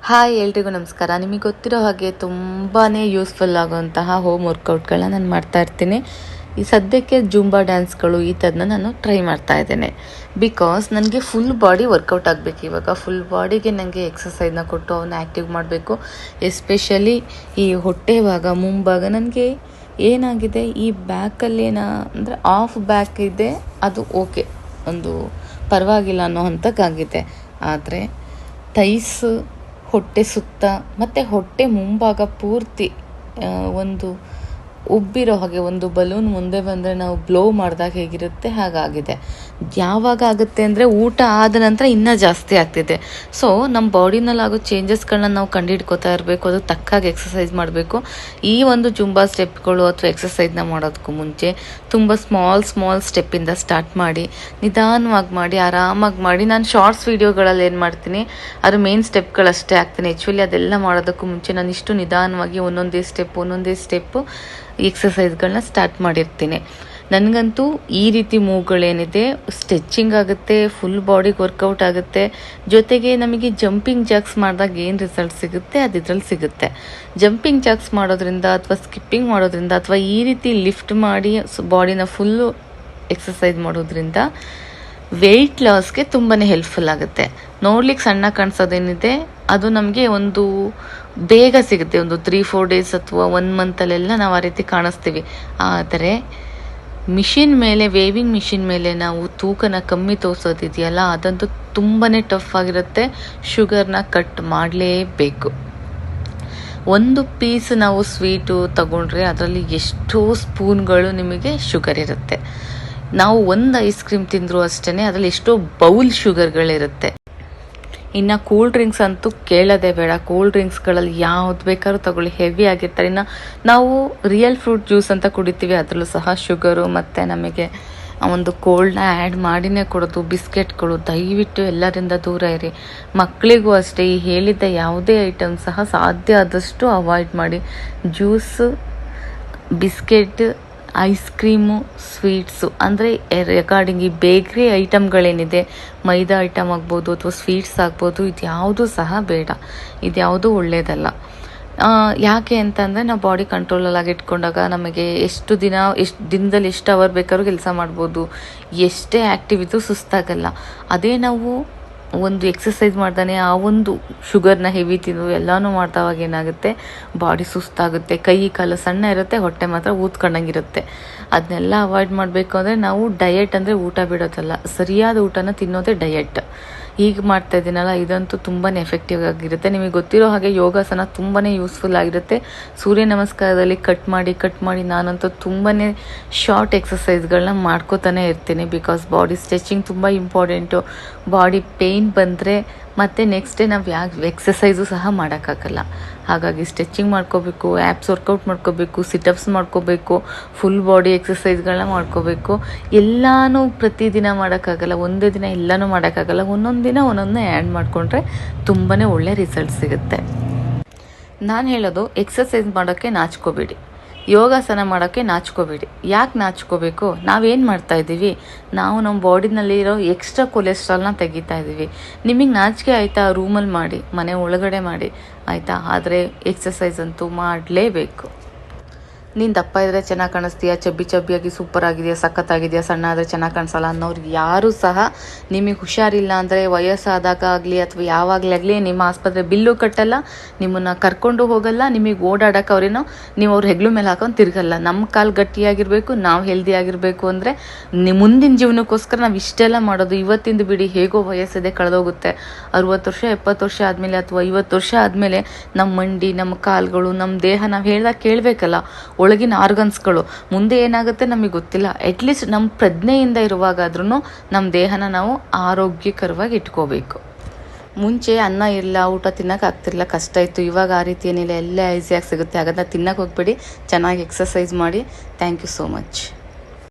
Hi ಎಲ್ರಿಗೂ ನಮಸ್ಕಾರ. ನಿಮಗೆ ಗೊತ್ತಿರೋ ಹಾಗೆ ತುಂಬಾ ಯೂಸ್ಫುಲ್ ಆಗುವಂತಹ ಹೋಮ್ ವರ್ಕೌಟ್ಗಳನ್ನ ನಾನು ಮಾಡ್ತಾ ಇರ್ತೀನಿ. ಈ ಸದ್ಯಕ್ಕೆ ಜುಂಬಾ ಡ್ಯಾನ್ಸ್ಗಳು ಈ ಥರನ ನಾನು ಟ್ರೈ ಮಾಡ್ತಾ ಇದ್ದೇನೆ. ಬಿಕಾಸ್ ನನಗೆ ಫುಲ್ ಬಾಡಿ ವರ್ಕೌಟ್ ಆಗಬೇಕು. ಇವಾಗ ಫುಲ್ ಬಾಡಿಗೆ ನನಗೆ ಎಕ್ಸಸೈಸ್ನ ಕೊಟ್ಟು ಅವನ್ನ ಆ್ಯಕ್ಟಿವ್ ಮಾಡಬೇಕು. ಎಸ್ಪೆಷಲಿ ಈ ಹೊಟ್ಟೆ ಭಾಗ, ಮುಂಭಾಗ ನನಗೆ ಏನಾಗಿದೆ, ಈ ಬ್ಯಾಕಲ್ಲಿ ಅಂದರೆ ಆಫ್ ಬ್ಯಾಕ್ ಇದೆ, ಅದು ಓಕೆ, ಒಂದು ಪರವಾಗಿಲ್ಲ ಅನ್ನೋ ಹಂತಕ್ಕಾಗಿದೆ. ಆದರೆ ಥೈಸ್, ಹೊಟ್ಟೆ ಸುತ್ತ ಮತ್ತು ಹೊಟ್ಟೆ ಮುಂಭಾಗ ಪೂರ್ತಿ ಒಂದು ಉಬ್ಬಿರೋ ಹಾಗೆ, ಒಂದು ಬಲೂನ್ ಮುಂದೆ ಬಂದರೆ ನಾವು ಬ್ಲೋ ಮಾಡಿದಾಗ ಹೇಗಿರುತ್ತೆ ಹಾಗಾಗಿದೆ. ಯಾವಾಗ ಆಗುತ್ತೆ ಅಂದರೆ ಊಟ ಆದ ನಂತರ ಇನ್ನೂ ಜಾಸ್ತಿ ಆಗ್ತಿದೆ. ಸೊ ನಮ್ಮ ಬಾಡಿನಲ್ಲಿ ಆಗೋ ಚೇಂಜಸ್ಗಳನ್ನ ನಾವು ಕಂಡುಹಿಡ್ಕೋತಾ ಇರಬೇಕು. ಅದು ತಕ್ಕಾಗಿ ಎಕ್ಸಸೈಸ್ ಮಾಡಬೇಕು. ಈ ಒಂದು ಜುಂಬಾ ಸ್ಟೆಪ್ಗಳು ಅಥವಾ ಎಕ್ಸಸೈಸ್ನ ಮಾಡೋದಕ್ಕೂ ಮುಂಚೆ ತುಂಬ ಸ್ಮಾಲ್ ಸ್ಟೆಪ್ಪಿಂದ ಸ್ಟಾರ್ಟ್ ಮಾಡಿ, ನಿಧಾನವಾಗಿ ಮಾಡಿ, ಆರಾಮಾಗಿ ಮಾಡಿ. ನಾನು ಶಾರ್ಟ್ಸ್ ವೀಡಿಯೋಗಳಲ್ಲಿ ಏನು ಮಾಡ್ತೀನಿ, ಅದು ಮೇನ್ ಸ್ಟೆಪ್ಗಳಷ್ಟೇ ಹಾಕ್ತೀನಿ. ಆ್ಯಕ್ಚುಲಿ ಅದೆಲ್ಲ ಮಾಡೋದಕ್ಕೂ ಮುಂಚೆ ನಾನು ಇಷ್ಟು ನಿಧಾನವಾಗಿ ಒಂದೊಂದೇ ಸ್ಟೆಪ್ಪು ಎಕ್ಸಸೈಸ್ಗಳನ್ನ ಸ್ಟಾರ್ಟ್ ಮಾಡಿರ್ತೀನಿ. ನನಗಂತೂ ಈ ರೀತಿ ಮೂವ್ಗಳೇನಿದೆ, ಸ್ಟ್ರೆಚಿಂಗ್ ಆಗುತ್ತೆ, ಫುಲ್ ಬಾಡಿಗೆ ವರ್ಕೌಟ್ ಆಗುತ್ತೆ. ಜೊತೆಗೆ ನಮಗೆ ಜಂಪಿಂಗ್ ಜಾಕ್ಸ್ ಮಾಡಿದಾಗ ಏನು ರಿಸಲ್ಟ್ ಸಿಗುತ್ತೆ ಅದು ಇದ್ರಲ್ಲಿ ಸಿಗುತ್ತೆ. ಜಂಪಿಂಗ್ ಜಾಕ್ಸ್ ಮಾಡೋದ್ರಿಂದ ಅಥವಾ ಸ್ಕಿಪ್ಪಿಂಗ್ ಮಾಡೋದ್ರಿಂದ ಅಥವಾ ಈ ರೀತಿ ಲಿಫ್ಟ್ ಮಾಡಿ ಬಾಡಿನ ಫುಲ್ಲು ಎಕ್ಸಸೈಸ್ ಮಾಡೋದ್ರಿಂದ ವೆಯ್ಟ್ ಲಾಸ್ಗೆ ತುಂಬಾ ಹೆಲ್ಪ್ಫುಲ್ ಆಗುತ್ತೆ. ನೋಡ್ಲಿಕ್ಕೆ ಸಣ್ಣ ಕಾಣಿಸೋದೇನಿದೆ ಅದು ನಮಗೆ ಒಂದು ಬೇಗ ಸಿಗುತ್ತೆ. ಒಂದು 3-4 ಡೇಸ್ ಅಥವಾ 1 ಮಂತಲ್ಲೆಲ್ಲ ನಾವು ಆ ರೀತಿ ಕಾಣಿಸ್ತೀವಿ. ಆದರೆ ಮಿಷಿನ್ ಮೇಲೆ, ವೇವಿಂಗ್ ಮಿಷಿನ್ ಮೇಲೆ ನಾವು ತೂಕನ ಕಮ್ಮಿ ತೋರಿಸೋದಿದೆಯಲ್ಲ, ಅದಂತೂ ತುಂಬಾ ಟಫ್ ಆಗಿರುತ್ತೆ. ಶುಗರ್ನ ಕಟ್ ಮಾಡಲೇಬೇಕು. ಒಂದು ಪೀಸ್ ನಾವು ಸ್ವೀಟು ತಗೊಂಡ್ರೆ ಅದರಲ್ಲಿ ಎಷ್ಟೋ ಸ್ಪೂನ್ಗಳು ನಿಮಗೆ ಶುಗರ್ ಇರುತ್ತೆ. ನಾವು ಒಂದು ಐಸ್ ಕ್ರೀಮ್ ತಿಂದರೂ ಅಷ್ಟೇ ಅದರಲ್ಲಿ ಎಷ್ಟೋ ಬೌಲ್ ಶುಗರ್ಗಳಿರುತ್ತೆ. ಇನ್ನು ಕೂಲ್ ಡ್ರಿಂಕ್ಸ್ ಅಂತೂ ಕೇಳೋದೇ ಬೇಡ. ಕೂಲ್ ಡ್ರಿಂಕ್ಸ್ಗಳಲ್ಲಿ ಯಾವ್ದು ಬೇಕಾದ್ರೂ ತಗೊಳ್ಳಿ, ಹೆವಿ ಆಗಿರ್ತಾರೆ. ಇನ್ನು ನಾವು ರಿಯಲ್ ಫ್ರೂಟ್ ಜ್ಯೂಸ್ ಅಂತ ಕುಡಿತೀವಿ, ಅದರಲ್ಲೂ ಸಹ ಶುಗರು ಮತ್ತು ನಮಗೆ ಒಂದು ಕೋಲ್ಡ್ನ ಆ್ಯಡ್ ಮಾಡಿನೇ ಕೊಡೋದು. ಬಿಸ್ಕೆಟ್ಗಳು ದಯವಿಟ್ಟು ಎಲ್ಲರಿಂದ ದೂರ ಇರಿ. ಮಕ್ಕಳಿಗೂ ಅಷ್ಟೇ ಈ ಹೇಳಿದ್ದ ಯಾವುದೇ ಐಟಮ್ ಸಹ ಸಾಧ್ಯ ಆದಷ್ಟು ಅವಾಯ್ಡ್ ಮಾಡಿ. Juice, biscuit, ice cream, sweets, ಅಂದರೆ ರೆಕಾರ್ಡಿಂಗ್ ಈ ಬೇಕ್ರಿ ಐಟಮ್ಗಳೇನಿದೆ, ಮೈದಾ ಐಟಮ್ ಆಗ್ಬೋದು ಅಥವಾ ಸ್ವೀಟ್ಸ್ ಆಗ್ಬೋದು, ಇದು ಯಾವುದೂ ಸಹ ಬೇಡ. ಇದ್ಯಾವುದೂ ಒಳ್ಳೆಯದಲ್ಲ. ಯಾಕೆ ಅಂತಂದರೆ ನಾವು ಬಾಡಿ ಕಂಟ್ರೋಲಲ್ಲಾಗಿ ಇಟ್ಕೊಂಡಾಗ ನಮಗೆ ಎಷ್ಟು ದಿನದಲ್ಲಿ ಎಷ್ಟು ಅವರ್ ಬೇಕಾದ್ರೂ ಕೆಲಸ ಮಾಡ್ಬೋದು, ಎಷ್ಟೇ ಆ್ಯಕ್ಟಿವ್ ಇದ್ರೂ ಸುಸ್ತಾಗಲ್ಲ. ಅದೇ ನಾವು ಒಂದು ಎಕ್ಸಸೈಸ್ ಮಾಡ್ದಾನೆ ಆ ಒಂದು ಶುಗರ್ನ ಹೆವಿ ತಿಂದು ಎಲ್ಲನೂ ಮಾಡ್ದವಾಗ ಏನಾಗುತ್ತೆ, ಬಾಡಿ ಸುಸ್ತಾಗುತ್ತೆ, ಕೈ ಕಾಲು ಸಣ್ಣ ಇರುತ್ತೆ, ಹೊಟ್ಟೆ ಮಾತ್ರ ಊದ್ಕೊಂಡಂಗಿರುತ್ತೆ. ಅದನ್ನೆಲ್ಲ ಅವಾಯ್ಡ್ ಮಾಡಬೇಕು ಅಂದರೆ ನಾವು ಡಯಟ್ ಅಂದರೆ ಊಟ ಬಿಡೋದಲ್ಲ, ಸರಿಯಾದ ಊಟನ ತಿನ್ನೋದೇ ಡಯಟ್. ಹೀಗೆ ಮಾಡ್ತಾ ಇದ್ದೀನಲ್ಲ, ಇದಂತೂ ತುಂಬಾ ಎಫೆಕ್ಟಿವ್ ಆಗಿರುತ್ತೆ. ನಿಮಗೆ ಗೊತ್ತಿರೋ ಹಾಗೆ ಯೋಗಾಸನ ತುಂಬಾ ಯೂಸ್ಫುಲ್ ಆಗಿರುತ್ತೆ. ಸೂರ್ಯ ನಮಸ್ಕಾರದಲ್ಲಿ ಕಟ್ ಮಾಡಿ ನಾನಂತೂ ತುಂಬಾ ಶಾರ್ಟ್ ಎಕ್ಸಸೈಸ್ಗಳನ್ನ ಮಾಡ್ಕೋತಾನೆ ಇರ್ತೀನಿ. ಬಿಕಾಸ್ ಬಾಡಿ ಸ್ಟ್ರೆಚಿಂಗ್ ತುಂಬ ಇಂಪಾರ್ಟೆಂಟು. ಬಾಡಿ ಪೇಯ್ನ್ ಬಂದರೆ ಮತ್ತು ನೆಕ್ಸ್ಟ್ ಡೇ ನಾವು ಎಕ್ಸಸೈಸು ಸಹ ಮಾಡೋಕ್ಕಾಗಲ್ಲ. ಹಾಗಾಗಿ ಸ್ಟ್ರೆಚಿಂಗ್ ಮಾಡ್ಕೋಬೇಕು, ಆ್ಯಪ್ಸ್ ವರ್ಕೌಟ್ ಮಾಡ್ಕೋಬೇಕು, ಸಿಟಪ್ಸ್ ಮಾಡ್ಕೋಬೇಕು, ಫುಲ್ ಬಾಡಿ ಎಕ್ಸಸೈಸ್ಗಳನ್ನ ಮಾಡ್ಕೋಬೇಕು. ಎಲ್ಲನೂ ಪ್ರತಿದಿನ ಮಾಡೋಕ್ಕಾಗಲ್ಲ, ಒಂದೇ ದಿನ ಎಲ್ಲನೂ ಮಾಡೋಕ್ಕಾಗಲ್ಲ. ಒಂದೊಂದು ದಿನ ಒಂದೊಂದನ್ನ ಆ್ಯಡ್ ಮಾಡಿಕೊಂಡ್ರೆ ತುಂಬಾ ಒಳ್ಳೆ ರಿಸಲ್ಟ್ ಸಿಗುತ್ತೆ. ನಾನು ಹೇಳೋದು, ಎಕ್ಸಸೈಸ್ ಮಾಡೋಕ್ಕೆ ನಾಚ್ಕೋಬೇಡಿ, ಯೋಗಾಸನ ಮಾಡೋಕ್ಕೆ ನಾಚ್ಕೋಬೇಡಿ. ಯಾಕೆ ನಾಚ್ಕೋಬೇಕು? ನಾವೇನು ಮಾಡ್ತಾಯಿದ್ದೀವಿ, ನಾವು ನಮ್ಮ ಬಾಡಿನಲ್ಲಿರೋ ಎಕ್ಸ್ಟ್ರಾ ಕೊಲೆಸ್ಟ್ರಾಲ್ನ ತೆಗಿತಾ ಇದ್ದೀವಿ. ನಿಮಗೆ ನಾಚಿಕೆ ಆಯಿತಾ, ರೂಮಲ್ಲಿ ಮಾಡಿ, ಮನೆ ಒಳಗಡೆ ಮಾಡಿ, ಆಯಿತಾ? ಆದರೆ ಎಕ್ಸಸೈಸ್ ಅಂತೂ ಮಾಡಲೇಬೇಕು. ನೀನು ದಪ್ಪ ಇದ್ದರೆ ಚೆನ್ನಾಗಿ ಕಾಣಿಸ್ತೀಯಾ, ಚಬ್ಬಿಯಾಗಿ ಸೂಪರ್ ಆಗಿದೆಯಾ, ಸಖತ್ತಾಗಿದೆಯಾ, ಸಣ್ಣ ಆದರೆ ಚೆನ್ನಾಗಿ ಕಾಣಿಸಲ್ಲ ಅನ್ನೋರು ಯಾರೂ ಸಹ ನಿಮಗೆ ಹುಷಾರಿಲ್ಲ ಅಂದರೆ ವಯಸ್ಸಾದಾಗ ಆಗಲಿ ಅಥವಾ ಯಾವಾಗಲೇ ಆಗಲಿ ನಿಮ್ಮ ಆಸ್ಪತ್ರೆ ಬಿಲ್ಲು ಕಟ್ಟಲ್ಲ, ನಿಮ್ಮನ್ನು ಕರ್ಕೊಂಡು ಹೋಗಲ್ಲ, ನಿಮಗೆ ಓಡಾಡೋಕೆ ಅವ್ರೇನೋ ನೀವು ಅವ್ರ ಹೆಗ್ಲು ಮೇಲೆ ಹಾಕೊಂಡು ತಿರುಗಲ್ಲ. ನಮ್ಮ ಕಾಲು ಗಟ್ಟಿಯಾಗಿರಬೇಕು, ನಾವು ಹೆಲ್ದಿ ಆಗಿರಬೇಕು ಅಂದರೆ ಮುಂದಿನ ಜೀವನಕ್ಕೋಸ್ಕರ ನಾವು ಇಷ್ಟೆಲ್ಲ ಮಾಡೋದು. ಇವತ್ತಿಂದು ಬಿಡಿ, ಹೇಗೋ ವಯಸ್ಸಿದೆ, ಕಳೆದೋಗುತ್ತೆ. 60 ವರ್ಷ 70 ವರ್ಷ ಆದಮೇಲೆ ಅಥವಾ 50 ವರ್ಷ ಆದಮೇಲೆ ನಮ್ಮ ಮಂಡಿ, ನಮ್ಮ ಕಾಲುಗಳು, ನಮ್ಮ ದೇಹ ನಾವು ಹೇಳ್ದಾಗ ಕೇಳಬೇಕಲ್ಲ, ಒಳಗಿನ ಆರ್ಗನ್ಸ್ಗಳು. ಮುಂದೆ ಏನಾಗುತ್ತೆ ನಮಗೆ ಗೊತ್ತಿಲ್ಲ. ಅಟ್ಲೀಸ್ಟ್ ನಮ್ಮ ಪ್ರಜ್ಞೆಯಿಂದ ಇರುವಾಗಾದ್ರೂ ನಮ್ಮ ದೇಹನ ನಾವು ಆರೋಗ್ಯಕರವಾಗಿ ಇಟ್ಕೋಬೇಕು. ಮುಂಚೆ ಅನ್ನ ಇಲ್ಲ, ಊಟ ತಿನ್ನೋಕೆ ಆಗ್ತಿರಲಿಲ್ಲ, ಕಷ್ಟ ಇತ್ತು. ಇವಾಗ ಆ ರೀತಿ ಏನಿಲ್ಲ, ಎಲ್ಲ ಈಸಿಯಾಗಿ ಸಿಗುತ್ತೆ. ಹಾಗಾದ್ರೆ ತಿನ್ನೋಕೆ ಹೋಗ್ಬೇಡಿ, ಚೆನ್ನಾಗಿ ಎಕ್ಸಸೈಸ್ ಮಾಡಿ. Thank you so much.